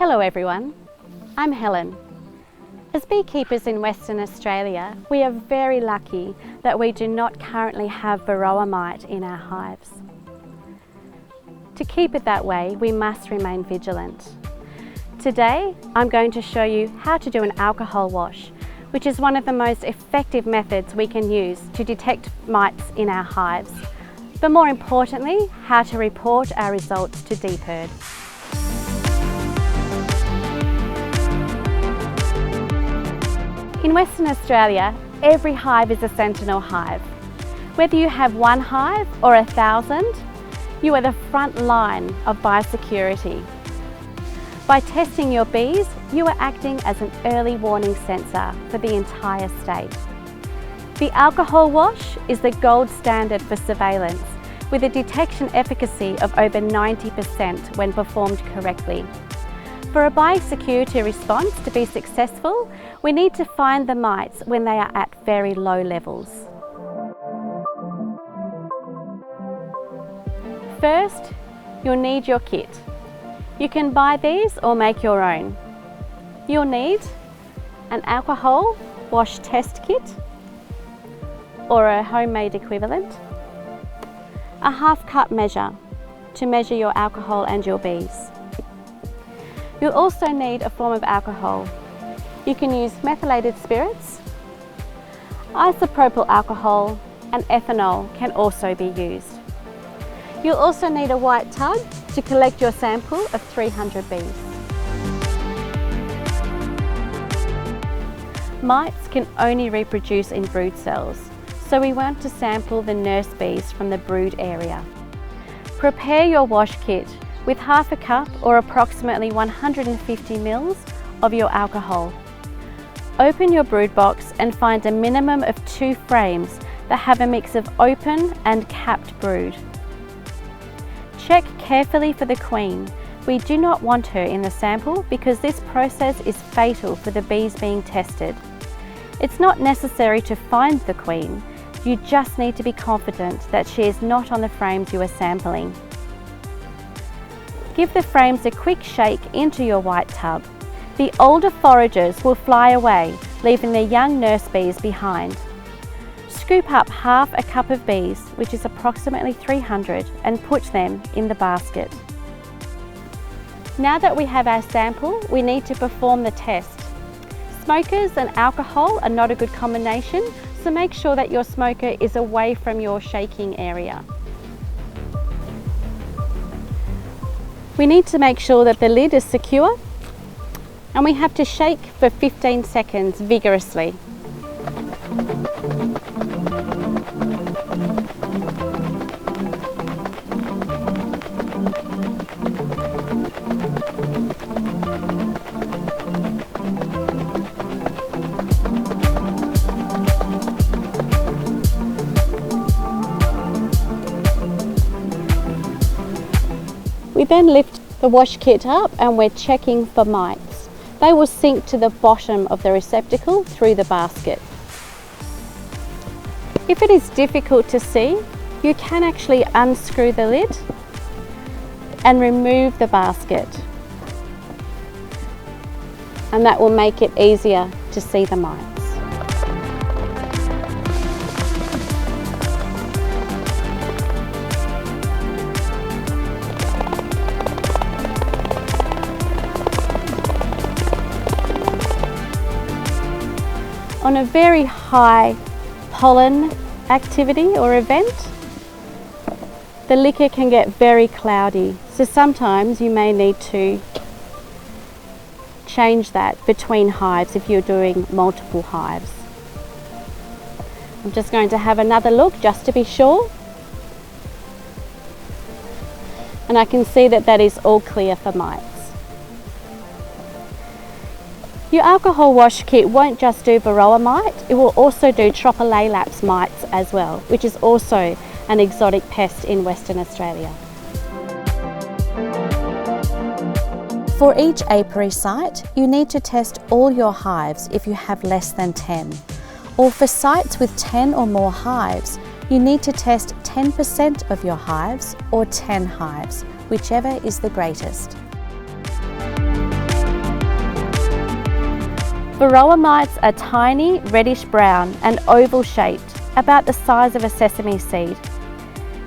Hello everyone, I'm Helen. As beekeepers in Western Australia, we are very lucky that we do not currently have Varroa mite in our hives. To keep it that way, we must remain vigilant. Today, I'm going to show you how to do an alcohol wash, which is one of the most effective methods we can use to detect mites in our hives, but more importantly, how to report our results to DPIRD. In Western Australia, every hive is a sentinel hive. Whether you have one hive or 1,000, you are the front line of biosecurity. By testing your bees, you are acting as an early warning sensor for the entire state. The alcohol wash is the gold standard for surveillance, with a detection efficacy of over 90% when performed correctly. For a biosecurity response to be successful, we need to find the mites when they are at very low levels. First, you'll need your kit. You can buy these or make your own. You'll need an alcohol wash test kit or a homemade equivalent, a half-cup measure to measure your alcohol and your bees. You'll also need a form of alcohol. You can use methylated spirits, isopropyl alcohol, and ethanol can also be used. You'll also need a white tub to collect your sample of 300 bees. Mites can only reproduce in brood cells, so we want to sample the nurse bees from the brood area. Prepare your wash kit with half a cup or approximately 150 ml of your alcohol. Open your brood box and find a minimum of 2 frames that have a mix of open and capped brood. Check carefully for the queen. We do not want her in the sample because this process is fatal for the bees being tested. It's not necessary to find the queen, you just need to be confident that she is not on the frames you are sampling. Give the frames a quick shake into your white tub. The older foragers will fly away, leaving the young nurse bees behind. Scoop up half a cup of bees, which is approximately 300, and put them in the basket. Now that we have our sample, we need to perform the test. Smokers and alcohol are not a good combination, so make sure that your smoker is away from your shaking area. We need to make sure that the lid is secure, and we have to shake for 15 seconds vigorously. We then lift the wash kit up and we're checking for mites. They will sink to the bottom of the receptacle through the basket. If it is difficult to see, you can actually unscrew the lid and remove the basket. And that will make it easier to see the mites. On a very high pollen activity or event, the liquor can get very cloudy. So sometimes you may need to change that between hives if you're doing multiple hives. I'm just going to have another look just to be sure. And I can see that that is all clear for mites. Your alcohol wash kit won't just do Varroa mite, it will also do Tropicalaps mites as well, which is also an exotic pest in Western Australia. For each apiary site, you need to test all your hives if you have less than 10. Or for sites with 10 or more hives, you need to test 10% of your hives or 10 hives, whichever is the greatest. Varroa mites are tiny, reddish brown and oval shaped, about the size of a sesame seed.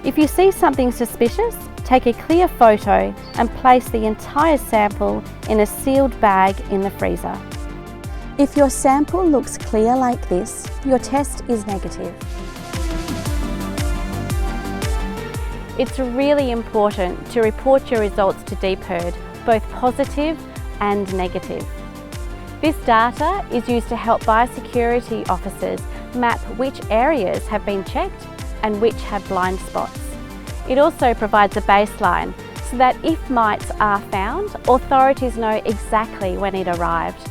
If you see something suspicious, take a clear photo and place the entire sample in a sealed bag in the freezer. If your sample looks clear like this, your test is negative. It's really important to report your results to DPIRD, both positive and negative. This data is used to help biosecurity officers map which areas have been checked and which have blind spots. It also provides a baseline so that if mites are found, authorities know exactly when it arrived.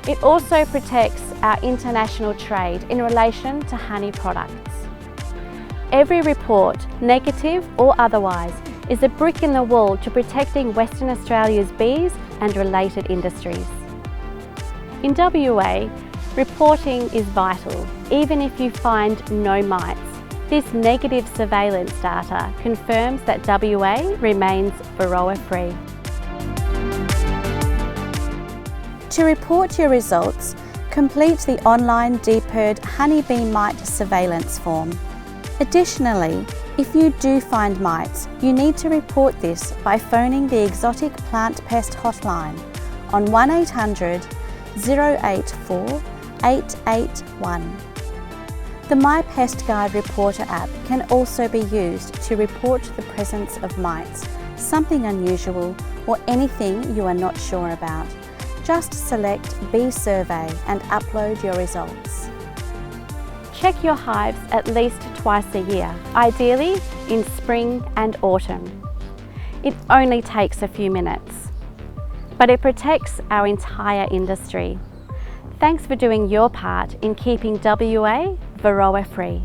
It also protects our international trade in relation to honey products. Every report, negative or otherwise, is a brick in the wall to protecting Western Australia's bees and related industries. In WA, reporting is vital, even if you find no mites. This negative surveillance data confirms that WA remains Varroa-free. To report your results, complete the online DPIRD honeybee mite surveillance form. Additionally, if you do find mites, you need to report this by phoning the Exotic Plant Pest Hotline on 1800 084 881. The My Pest Guide Reporter app can also be used to report the presence of mites, something unusual or anything you are not sure about. Just select Bee Survey and upload your results. Check your hives at least twice a year, ideally in spring and autumn. It only takes a few minutes, but it protects our entire industry. Thanks for doing your part in keeping WA Varroa free.